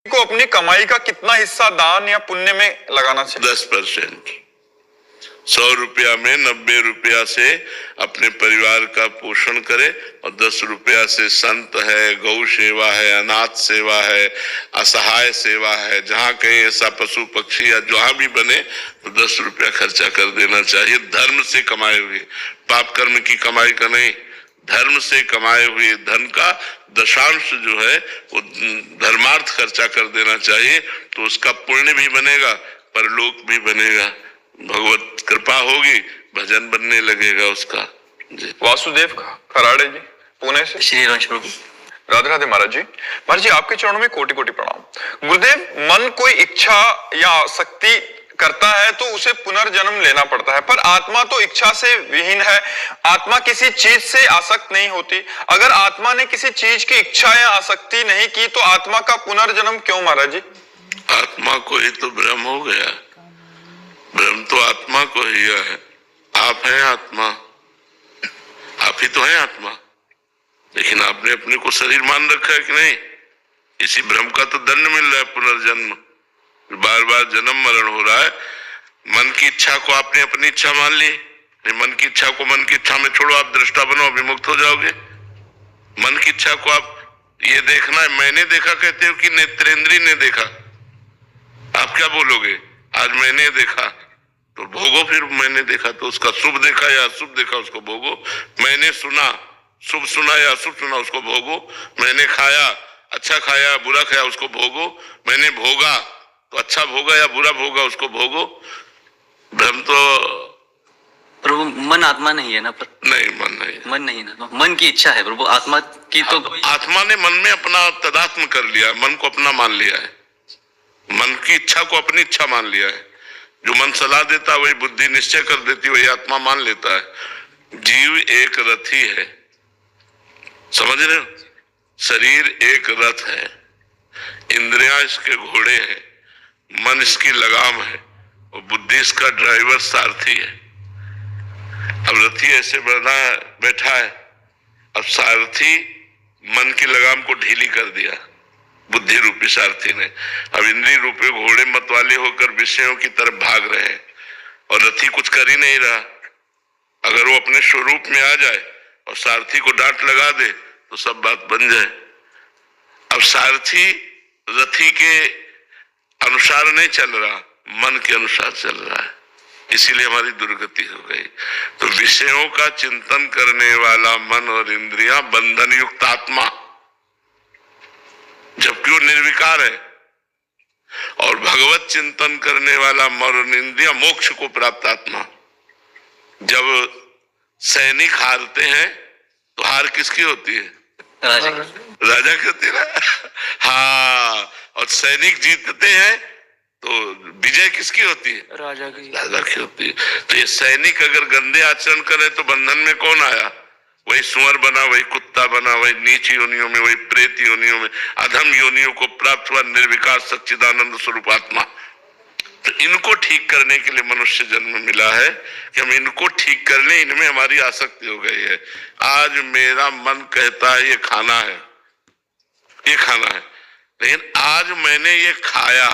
को अपनी कमाई का कितना हिस्सा दान या पुण्य में लगाना चाहिए? 10%। 100 रुपया में 90 रुपया से अपने परिवार का पोषण करे और 10 रुपया से संत है, गौ सेवा है, अनाथ सेवा है, असहाय सेवा है, जहाँ कहीं ऐसा पशु पक्षी या जहाँ भी बने तो 10 रुपया खर्चा कर देना चाहिए। धर्म से कमाए हुए, पाप कर्म की कमाई का नहीं, धर्म से कमाए हुए धन का दशांश जो है वो धर्मार्थ खर्चा कर देना चाहिए, तो उसका पुण्य भी बनेगा, परलोक भी बनेगा, भगवत कृपा होगी, भजन बनने लगेगा उसका। जी। वासुदेव खराड़े जी पुणे से। श्री रंश प्रभु। राधे राधे महाराज जी। महाराज जी आपके चरणों में कोटि कोटि प्रणाम। गुरुदेव, मन कोई इच्छा या आसक्ति करता है तो उसे पुनर्जन्म लेना पड़ता है, पर आत्मा तो इच्छा से विहीन है, आत्मा किसी चीज से आसक्त नहीं होती। अगर आत्मा ने किसी चीज की इच्छा या आसक्ति नहीं की तो आत्मा का पुनर्जन्म क्यों महाराज जी? आत्मा को ही तो भ्रम हो गया, भ्रम तो आत्मा को ही है। आप हैं आत्मा, आप ही तो हैं आत्मा, लेकिन आपने अपने को शरीर मान रखा है कि नहीं? इसी भ्रम का तो दंड मिल रहा है, पुनर्जन्म, बार बार जन्म मरण हो रहा है। मन की इच्छा को आपने अपनी इच्छा मान ली, मन की इच्छा को मन की इच्छा में छोड़ो, आप दृष्टा बनो, विमुक्त हो जाओगे। मन की इच्छा को आप ये देखना है, मैंने देखा कहते हो कि नेत्रेंद्री ने देखा, आप क्या बोलोगे? आज मैंने देखा तो भोगो, फिर मैंने देखा तो उसका शुभ देखा या अशुभ देखा उसको भोगो। मैंने सुना, शुभ सुना या अशुभ सुना उसको भोगो। मैंने खाया, अच्छा खाया बुरा खाया उसको भोगो। मैंने भोगा तो अच्छा भोगा या बुरा भोगा उसको भोगो। भ्रम तो प्रभु मन आत्मा नहीं है ना? पर नहीं, मन नहीं, मन नहीं ना, मन की इच्छा है प्रभु, आत्मा की तो आत्मा ने मन में अपना तदात्म कर लिया, मन को अपना मान लिया है, मन की इच्छा को अपनी इच्छा मान लिया है। जो मन सलाह देता है वही बुद्धि निश्चय कर देती है, वही आत्मा मान लेता है। जीव एक रथी है, समझ रहे हो? शरीर एक रथ है, इंद्रियां इसके घोड़े हैं, मन इसकी लगाम है और बुद्धि इसका ड्राइवर सारथी है। अब रथी ऐसे बना बैठा है, अब सारथी मन की लगाम को ढीली कर दिया बुद्धि रूपी सारथी ने। अब इंद्रिय रूपी घोड़े मत वाले होकर विषयों की तरफ भाग रहे हैं और रथी कुछ कर ही नहीं रहा। अगर वो अपने स्वरूप में आ जाए और सारथी को डांट लगा दे तो सब बात बन जाए। अब सारथी रथी के अनुसार नहीं चल रहा, मन के अनुसार चल रहा है, इसीलिए हमारी दुर्गति हो गई। तो विषयों का चिंतन करने वाला मन और इंद्रियां बंधन युक्त आत्मा, जबकि वो निर्विकार है, और भगवत चिंतन करने वाला मन और इंद्रियां मोक्ष को प्राप्त आत्मा। जब सैनिक हारते हैं तो हार किसकी होती है? राजा की होती है ना। हाँ, और सैनिक जीतते हैं तो विजय किसकी होती है? राजा की होती है। तो ये सैनिक अगर गंदे आचरण करे तो बंधन में कौन आया? वही सुअर बना, वही कुत्ता बना, वही नीच योनियों में, वही प्रेत योनियों में, अधम योनियों को प्राप्त हुआ निर्विकार सच्चिदानंद स्वरूप आत्मा। तो इनको ठीक करने के लिए मनुष्य जन्म मिला है कि हम इनको ठीक कर लें, इनमें हमारी आसक्ति हो गई है। आज मेरा मन कहता है ये खाना है, ये खाना है, लेकिन आज मैंने ये खाया,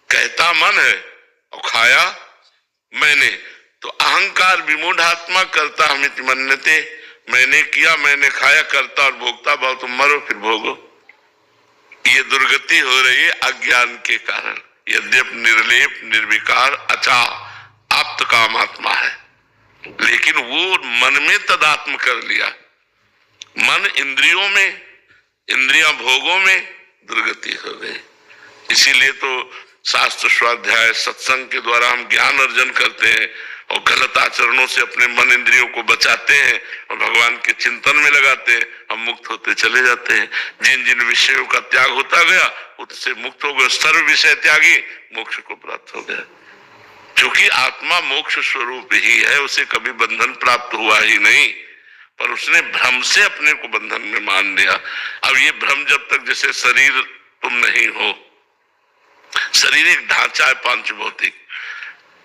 कहता मन है और खाया मैंने, तो अहंकार विमूढ़ आत्मा करता हमित मन्यते, मैंने किया, मैंने खाया, करता और भोगता भाव, तुम मरो फिर भोगो। ये दुर्गति हो रही है अज्ञान के कारण। यद्यप निर्लेप निर्विकार अचा आप्त काम आत्मा है, लेकिन वो मन में तदात्म कर लिया। मन इंद्रियों में, इंद्रियां भोगों में, दुर्गति हो गई। इसीलिए तो शास्त्र स्वाध्याय सत्संग के द्वारा हम ज्ञान अर्जन करते हैं और गलत आचरणों से अपने मन इंद्रियों को बचाते हैं और भगवान के चिंतन में लगाते हैं, हम मुक्त होते चले जाते हैं। जिन जिन विषयों का त्याग होता गया उससे मुक्त हो गए, सर्व विषय त्यागी मोक्ष को प्राप्त हो गया। क्योंकि आत्मा मोक्ष स्वरूप ही है, उसे कभी बंधन प्राप्त हुआ ही नहीं, पर उसने भ्रम से अपने को बंधन में मान लिया। अब ये भ्रम जब तक, जैसे शरीर तुम नहीं हो, शरीर एक ढांचा है पांच भौतिक,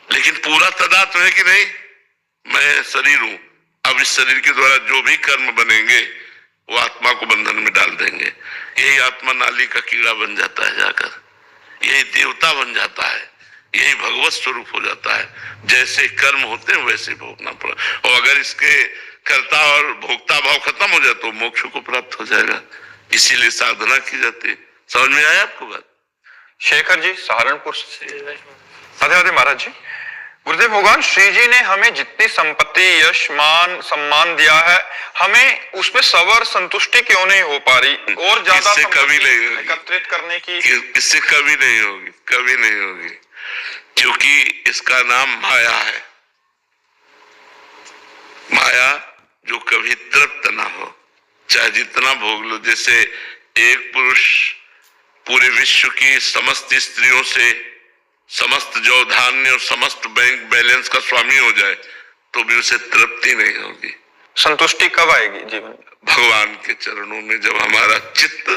लेकिन पूरा तदात्म है कि नहीं? मैं शरीर हूं। अब इस शरीर के द्वारा जो भी कर्म बनेंगे वो आत्मा को बंधन में डाल देंगे। यही आत्मा नाली का कीड़ा बन जाता है जाकर, यही देवता बन जाता है, यही भगवत स्वरूप हो जाता है। जैसे कर्म होते हैं वैसे भोगना पड़ा, और अगर इसके कर्ता और भोक्ता भाव खत्म हो जाए तो मोक्ष को प्राप्त हो जाएगा। इसीलिए साधना की जाती है। समझ में आया आपको बात? शेखर जी सहारनपुर से। राधे राधे महाराज जी। गुरुदेव भगवान श्री जी ने हमें जितनी संपत्ति, यश, मान, सम्मान दिया है, हमें उसमें सबर संतुष्टि क्यों नहीं हो पा रही? और ज्यादा कभी नहीं होगी, एकत्रित करने की इससे कभी नहीं होगी, कभी नहीं होगी, क्योंकि इसका नाम माया है। माया जो कभी तृप्त ना हो, चाहे जितना भोग लो। जैसे एक पुरुष पूरे विश्व की समस्त स्त्रियों से समस्त जो धान्य और समस्त बैंक बैलेंस का स्वामी हो जाए तो भी उसे तृप्ति नहीं होगी। संतुष्टि कब आएगी जीवन में? भगवान के चरणों में जब हमारा चित्त,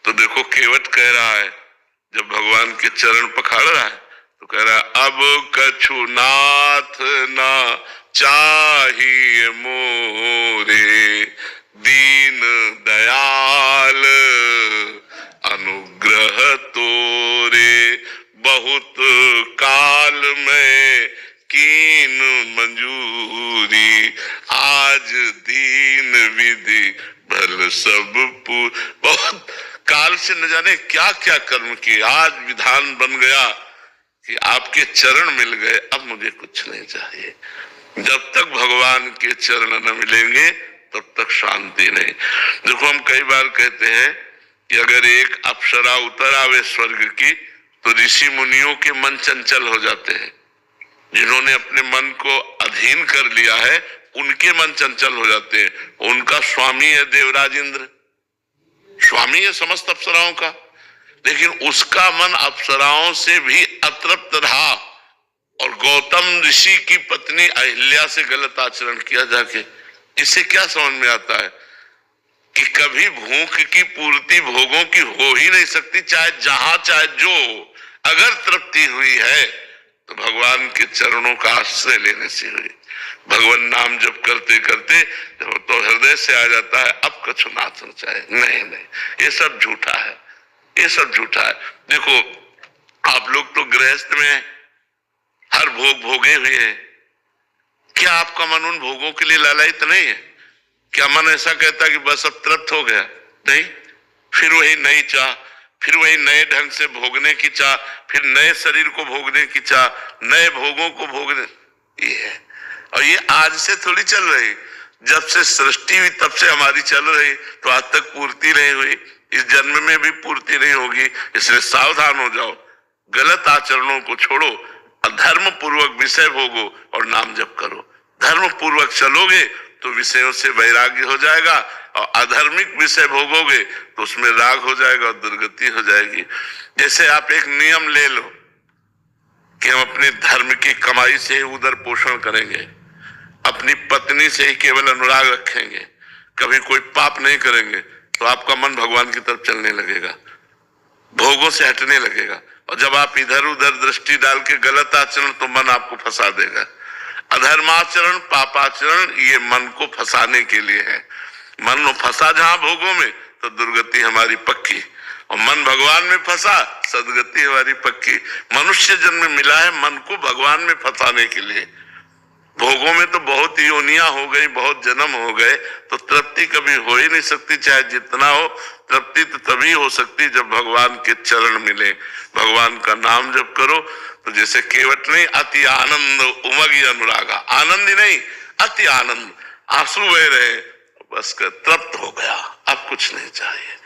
तो देखो केवट कह रहा है, जब भगवान के चरण पखाड़ रहा है तो कह रहा है, अब कछु नाथ ना चाहिए मोरे, दीन दयाल अनुग्रह तोरे, बहुत काल में कीन मंजूरी, आज दीन विधि भल सब बहुत काल से न जाने क्या क्या कर्म किए, आज विधान बन गया कि आपके चरण मिल गए, अब मुझे कुछ नहीं चाहिए। जब तक भगवान के चरण न मिलेंगे तब तक शांति नहीं। देखो हम कई बार कहते हैं कि अगर एक अप्सरा उतर आवे स्वर्ग की तो ऋषि मुनियों के मन चंचल हो जाते हैं। जिन्होंने अपने मन को अधीन कर लिया है उनके मन चंचल हो जाते हैं। उनका स्वामी है देवराज इंद्र, स्वामी है समस्त अप्सराओं का, लेकिन उसका मन अप्सराओं से भी अतृप्त रहा और गौतम ऋषि की पत्नी अहिल्या से गलत आचरण किया जाके। इससे क्या समझ में आता है कि कभी भूख की पूर्ति भोगों की हो ही नहीं सकती, चाहे जहां चाहे जो। अगर तृप्ति हुई है तो भगवान के चरणों का आश्रय लेने से हुई। भगवान नाम जप करते करते जब तो हृदय से आ जाता है, अब कछु नाथ न चाहे, नहीं नहीं, ये सब झूठा है, ये सब झूठा है। देखो आप लोग तो गृहस्थ में हर भोग भोगे हुए हैं, क्या आपका मन उन भोगों के लिए लालायित नहीं है? क्या मन ऐसा कहता कि बस अब तृप्त हो गया? नहीं, फिर वही नई चाह, फिर वही नए ढंग से भोगने की चाह, फिर नए शरीर को भोगने की चाह, नए भोगों को भोगने, ये है। और ये आज से थोड़ी चल रही, जब से सृष्टि हुई तब से हमारी चल रही, तो आज तक पूर्ति नहीं हुई, इस जन्म में भी पूर्ति नहीं होगी। इसलिए सावधान हो जाओ, गलत आचरणों को छोड़ो, धर्म पूर्वक विषय भोगो और नाम जप करो। धर्म पूर्वक चलोगे तो विषयों से वैराग्य हो जाएगा, और अधर्मिक विषय भोगोगे तो उसमें राग हो जाएगा और दुर्गति हो जाएगी। जैसे आप एक नियम ले लो कि हम अपने धर्म की कमाई से ही उदर पोषण करेंगे, अपनी पत्नी से ही केवल अनुराग रखेंगे, कभी कोई पाप नहीं करेंगे, तो आपका मन भगवान की तरफ चलने लगेगा, भोगों से हटने लगेगा। और जब आप इधर उधर दृष्टि डाल के गलत आचरण, तो मन आपको फंसा देगा। अधर्माचरण, पापाचरण ये मन को फंसाने के लिए है। मन फंसा जहां भोगों में तो दुर्गति हमारी पक्की, और मन भगवान में फंसा सदगति हमारी पक्की। मनुष्य जन्म मिला है मन को भगवान में फंसाने के लिए। भोगों में तो बहुत योनियां हो गई, बहुत जन्म हो गए, तो तृप्ति कभी हो ही नहीं सकती, चाहे जितना हो। तृप्ति तो तभी हो सकती जब भगवान के चरण मिले, भगवान का नाम जप करो। तो जैसे केवट नहीं, अति आनंद उमगी अनुरागा, आनंद ही नहीं अति आनंद, आंसू बह रहे, बस कर तृप्त हो गया, अब कुछ नहीं चाहिए,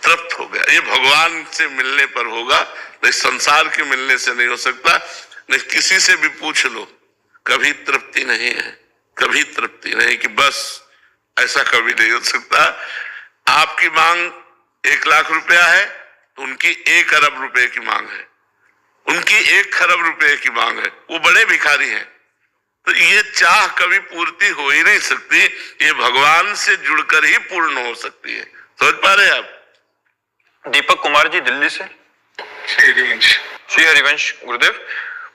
तृप्त हो गया। ये भगवान से मिलने पर होगा, नहीं संसार के मिलने से नहीं हो सकता। नहीं किसी से भी पूछ लो, कभी तृप्ति नहीं है, कभी तृप्ति नहीं, कि बस ऐसा कभी नहीं हो सकता। आपकी मांग 1 लाख रुपया है तो उनकी 1 अरब रुपए की मांग है, उनकी 1 खरब रुपए की मांग है, वो बड़े भिखारी हैं। तो ये चाह कभी पूर्ति हो ही नहीं सकती, ये भगवान से जुड़कर ही पूर्ण हो सकती है। समझ पा रहे हैं आप? दीपक कुमार जी दिल्ली से। श्री हरिवंश गुरुदेव।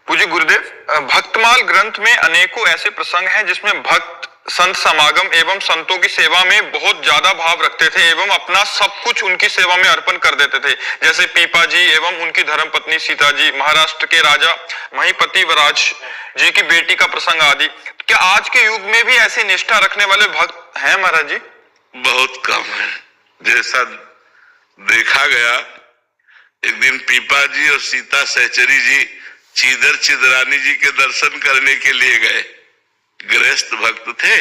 पूज्य गुरुदेव, भक्तमाल ग्रंथ में अनेकों ऐसे प्रसंग हैं जिसमें भक्त संत समागम एवं संतों की सेवा में बहुत ज्यादा भाव रखते थे एवं अपना सब कुछ उनकी सेवा में अर्पण कर देते थे। जैसे पीपा जी एवं उनकी धर्मपत्नी सीता जी, महाराष्ट्र के राजा महिपति वराज जी की बेटी का प्रसंग आदि। क्या आज के युग में भी ऐसी निष्ठा रखने वाले भक्त हैं महाराज जी? बहुत कम है। जैसा देखा गया, एक दिन पीपा जी और सीता सहचरी जी चीदर चिदरानी जी के दर्शन करने के लिए गए। गृहस्थ भक्त थे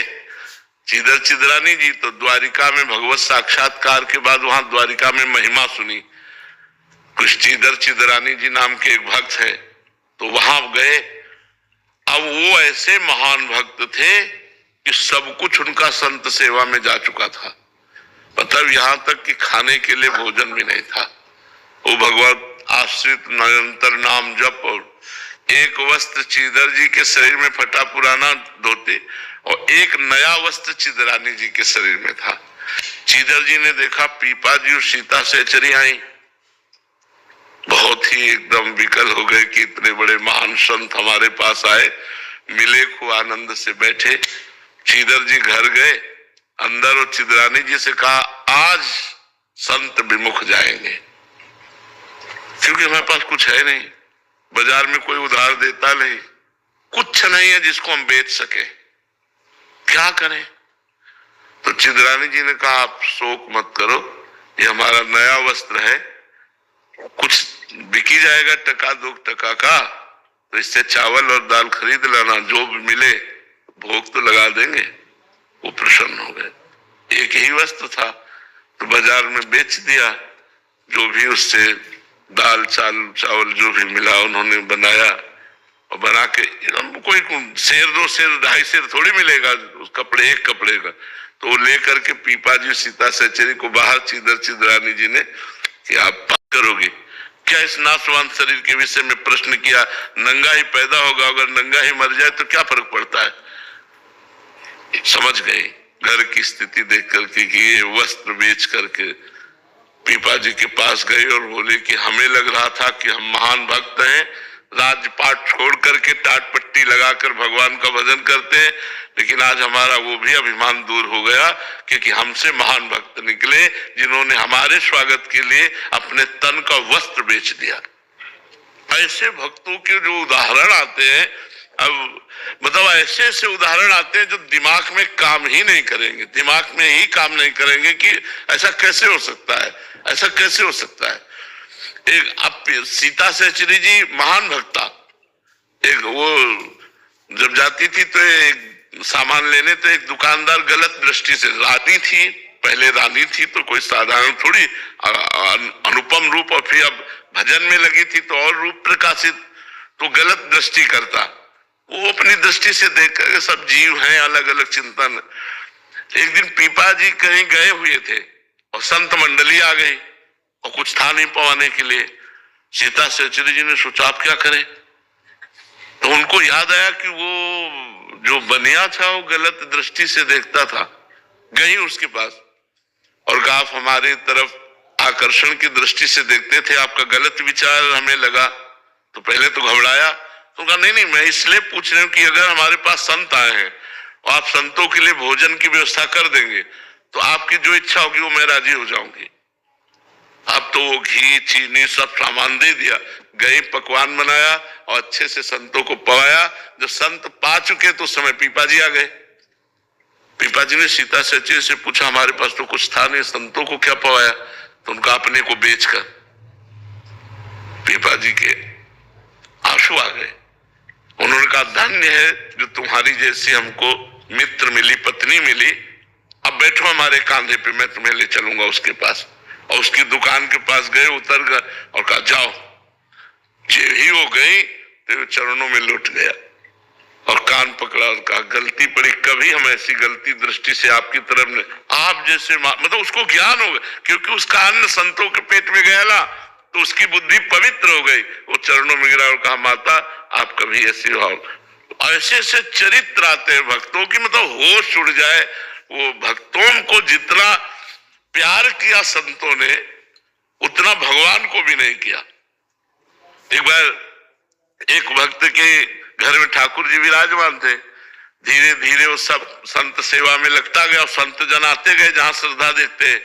चीदर चिदरानी जी, तो द्वारिका में भगवत साक्षात्कार के बाद वहां द्वारिका में महिमा सुनी। कुछ चीदर चिदरानी जी नाम के एक भक्त है, तो वहां गए। अब वो ऐसे महान भक्त थे कि सब कुछ उनका संत सेवा में जा चुका था। मतलब यहां तक कि खाने के लिए भोजन भी नहीं था। वो भगवत आश्रित निरंतर नाम जप, और एक वस्त्र चीदर जी के शरीर में फटा पुराना धोते और एक नया वस्त्र चिदरानी जी के शरीर में था। चीदर जी ने देखा पीपा जी और सीता सहचरी आई, बहुत ही एकदम विकल हो गए कि इतने बड़े महान संत हमारे पास आए। मिले, खूब आनंद से बैठे। चीदर जी घर गए अंदर और चिदरानी जी से कहा आज संत विमुख जाएंगे, क्योंकि हमारे पास कुछ है नहीं, बाजार में कोई उधार देता नहीं, कुछ नहीं है जिसको हम बेच सके, क्या करें। तो चिदरानी जी ने कहा आप शोक मत करो, ये हमारा नया वस्त्र है, कुछ बिकी जाएगा टका 2 टका का, तो इससे चावल और दाल खरीद लाना, जो भी मिले भोग तो लगा देंगे। वो प्रसन्न हो गए। एक ही वस्त्र था तो बाजार में बेच दिया, जो भी उससे दाल चावल जो भी मिला उन्होंने बनाया, और बना के कोई सेर 2 सेर 2.5 सेर थोड़ी मिलेगा उस कपड़े, एक कपड़े का। तो वो लेकर के पीपा जी सीता सहचरी को बाहर चीदर चिदरानी जी ने कि आप करोगे क्या इस नाशवान शरीर के विषय में प्रश्न किया। नंगा ही पैदा होगा, अगर नंगा ही मर जाए तो क्या फर्क पड़ता है। समझ गए घर की स्थिति देख करके कि ये वस्त्र बेच करके पीपा जी के पास गए और बोले कि हमें लग रहा था कि हम महान भक्त हैं, राजपाट छोड़ करके टाट पट्टी लगाकर भगवान का भजन करते हैं, लेकिन आज हमारा वो भी अभिमान दूर हो गया, क्योंकि हमसे महान भक्त निकले जिन्होंने हमारे स्वागत के लिए अपने तन का वस्त्र बेच दिया। ऐसे भक्तों के जो उदाहरण आते हैं, अब मतलब ऐसे ऐसे उदाहरण आते हैं जो दिमाग में काम ही नहीं करेंगे, दिमाग में ही काम नहीं करेंगे कि ऐसा कैसे हो सकता है, ऐसा कैसे हो सकता है। एक अब सीता सहचरी जी महान भक्ता, एक वो जब जाती थी तो एक सामान लेने, तो एक दुकानदार गलत दृष्टि से, रानी थी पहले, रानी थी तो कोई साधारण थोड़ी, अनुपम रूप, और फिर अब भजन में लगी थी तो और रूप प्रकाशित, तो गलत दृष्टि करता। वो अपनी दृष्टि से देख कर सब जीव हैं, अलग अलग चिंतन। एक दिन पीपा जी कहीं गए हुए थे और संत मंडली आ गई और कुछ था नहीं पवाने के लिए। सीता सहचरी जी ने सोचा आप क्या करें, तो उनको याद आया कि वो जो बनिया था वो गलत दृष्टि से देखता था। गई उसके पास और कहा आप हमारे तरफ आकर्षण की दृष्टि से देखते थे, आपका गलत विचार हमें लगा। तो पहले तो घबराया, तो कहा नहीं मैं इसलिए पूछ रही हूँ कि अगर हमारे पास संत आए हैं और आप संतों के लिए भोजन की व्यवस्था कर देंगे तो आपकी जो इच्छा होगी वो मैं राजी हो जाऊंगी। अब तो वो घी चीनी सब सामान दे दिया, गई पकवान बनाया और अच्छे से संतों को पवाया। जब संत पा चुके तो उस समय पीपा जी आ गए। पीपा जी ने सीता सहचरी से पूछा हमारे पास तो कुछ था नहीं, संतों को क्या पवाया, तो उनका अपने को बेचकर। पीपा जी के आंसू आ गए। उन्होंने कहा धन्य है जो तुम्हारी जैसी हमको मित्र मिली, पत्नी मिली, अब बैठो हमारे कांधे पे, मैं तुम्हें ले चलूंगा उसके पास। और उसकी दुकान के पास गए, उतर गए और कहा जाओ। जो ही वो गई तो चरणों में लौट गया और कान पकड़ा और कहा गलती पड़ी, कभी हम ऐसी गलती दृष्टि से आपकी तरफ ने, आप जैसे मतलब उसको ज्ञान हो गया, क्योंकि उसका अन्न संतों के पेट में गया ना, तो उसकी बुद्धि पवित्र हो गई। वो चरणों में गिरा और कहा माता आप कभी ऐसी भाव। ऐसे ऐसे चरित्र आते हैं भक्तों की, मतलब होश उड़ जाए। वो भक्तों को जितना प्यार किया संतों ने उतना भगवान को भी नहीं किया। एक बार एक भक्त के घर में ठाकुर जी विराजमान थे, धीरे धीरे वो सब संत सेवा में लगता गया, संत जन आते गए जहां श्रद्धा देखते।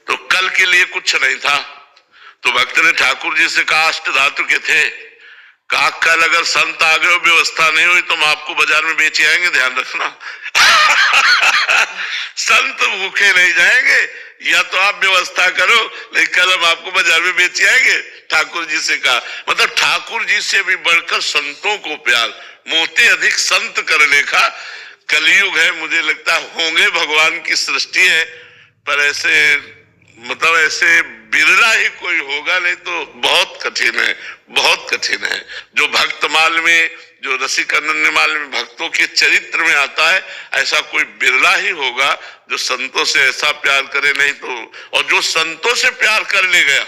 तो कल के लिए कुछ नहीं था, तो भक्त ने ठाकुर जी से कहा, अष्ट धातु के थे, कहा कल अगर संत आ गए, व्यवस्था नहीं हुई तो हम आपको बाजार में बेच आएंगे, ध्यान रखना। संत भूखे नहीं जाएंगे, या तो आप व्यवस्था करो, लेकिन कल हम आपको बाजार में बेच आएंगे, ठाकुर जी से कहा। मतलब ठाकुर जी से भी बढ़कर संतों को प्यार, मोते अधिक संत कर लेखा। कलयुग है, मुझे लगता होंगे, भगवान की सृष्टि है, पर ऐसे मतलब ऐसे बिरला ही कोई होगा, नहीं तो बहुत कठिन है, बहुत कठिन है। जो भक्तमाल में, जो रसिक अनन्यमाल में भक्तों के चरित्र में आता है, ऐसा कोई बिरला ही होगा जो संतों से ऐसा प्यार करे। नहीं तो, और जो संतों से प्यार कर ले गया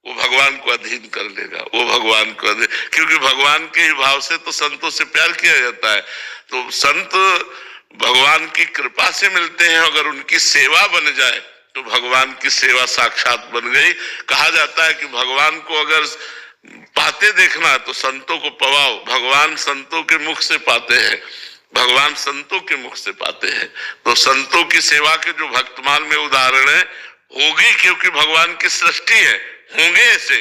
वो भगवान को अधीन कर लेगा, वो भगवान को अधीन, क्योंकि भगवान के ही भाव से तो संतों से प्यार किया जाता है। तो संत भगवान की कृपा से मिलते हैं, अगर उनकी सेवा बन जाए तो भगवान की सेवा साक्षात बन गई। कहा जाता है कि भगवान को अगर पाते देखना तो संतों को पवाओ, भगवान संतों के मुख से पाते हैं, भगवान संतों के मुख से पाते हैं। तो संतों की सेवा के जो भक्तमाल में उदाहरण है, होगी, क्योंकि भगवान की सृष्टि है, होंगे ऐसे,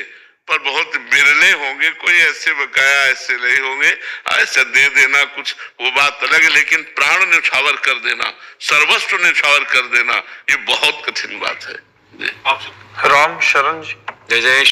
पर बहुत बिरले होंगे, कोई ऐसे बकाया ऐसे नहीं होंगे। ऐसा दे देना कुछ वो बात अलग है, लेकिन प्राण न्यौछावर कर देना, सर्वस्व न्यौछावर कर देना, ये बहुत कठिन बात है। राम शरण जी। जय जय